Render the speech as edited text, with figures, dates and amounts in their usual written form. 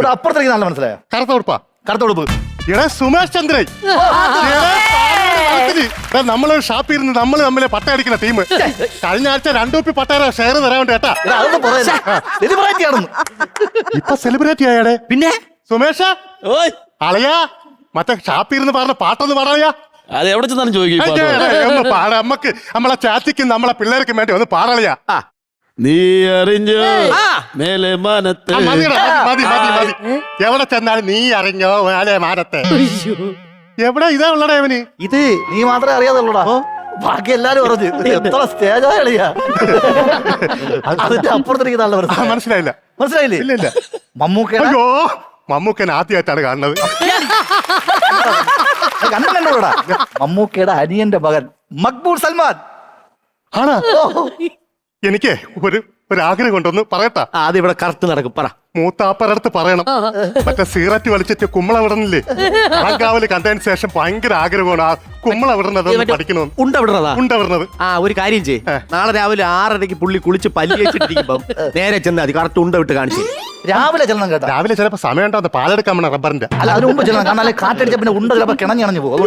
ഇവിടെ അപ്പുറത്തേക്ക് നല്ല മനസ്സിലായോ? കറുത്ത ഉടുപ്പാ. കറുത്ത ഉടുപ്പ്. എടാ സുമേഷ് ചന്ദ്രൻ, നമ്മളൊരു ഷാപ്പിൽ ഇരുന്ന് നമ്മൾ തമ്മിലെ പട്ട അടിക്കുന്ന ടീം. കഴിഞ്ഞ ആഴ്ച 2 കുപ്പി പട്ടേര ഷെയർ തരാൻ വേണ്ടി കേട്ടാ. അതൊന്നും പറയല്ലേ, സെലിബ്രിറ്റി ആണെന്ന്. ഇപ്പൊ സെലിബ്രിറ്റി ആയാടെ. പിന്നെ സുമേഷ അളയാ, മറ്റേ ഷാപ്പിൽ ഇരുന്ന് പറഞ്ഞ പാട്ടൊന്ന് പാടാളിയാ. അത് എവിടെ ചെന്നാലും ചോദിക്കും. ഒന്ന് പാട, നമ്മക്ക് നമ്മളെ ചാച്ചിക്കും നമ്മളെ പിള്ളേർക്കും വേണ്ടി ഒന്ന് പാടാളിയാ. നീ അറിഞ്ഞോ മേലെ മാനത്ത്. മതി മതി മതി. എവിടെ ചെന്നാലും നീ അറിഞ്ഞോ മേലെ മാനത്തെ. എവിടെ ഇതാ ഉള്ളടാ ഇവന്? ഇത് നീ മാത്രമേ അറിയാതുള്ളൂടാ, ബാക്കി എല്ലാരും പറഞ്ഞു. എത്ര സ്റ്റേജാ കളിയാ. അതിന്റെ അപ്പുറത്തേക്ക് നല്ല മനസ്സിലായില്ല. മനസ്സിലായില്ലേ? ഇല്ല ഇല്ല. മമ്മൂക്ക. അയ്യോ, മമ്മൂക്കൻ ആദ്യമായിട്ടാണ് കാണുന്നത്. കണ്ടൂടാ, മമ്മൂക്കയുടെ അനിയന്റെ മകൻ മക്ബൂൽ സൽമാൻ. ആണോ? എനിക്ക് ഒരു ആഗ്രഹം കൊണ്ടൊന്ന് പറയട്ടാ. അത് ഇവിടെ കറക്റ്റ് നടക്കും. പറ. മൂത്താപ്പരടുത്ത് പറയണം. മറ്റേ സിഗരറ്റ് വലിച്ചിട്ട് കുമ്മള വിടണില്ലേ, ആങ്കാവല് കണ്ടതിന് ശേഷം ഭയങ്കര ആഗ്രഹമാണ് ആ കുമ്മള വിടുന്നത് പഠിക്കണമെന്ന്. ഉണ്ട വിടണതാ? ഉണ്ട വിടുന്നത്. ഒരു കാര്യം ചെയ്യ്, നാളെ രാവിലെ 6:30 പുള്ളി കുളിച്ച് പല്ലി വെച്ചിട്ടിരിക്കുമ്പോ നേരെ ചെന്ന് അത് കറക്റ്റ് ഉണ്ട വിട്ട് കാണിച്ചു. രാവിലെ ചെല്ലണം കേട്ടോ. രാവിലെ ചിലപ്പോ സമയം ഉണ്ടാവുന്ന പാലെടുക്കാൻ റബ്ബറിന്റെ. അല്ല, അതിന് മുമ്പ് ചെല്ലണം. കാരണം കാറ്റടിച്ച പിന്നെ ഉണ്ട ചിലപ്പോ കിണഞ്ഞു പോകും.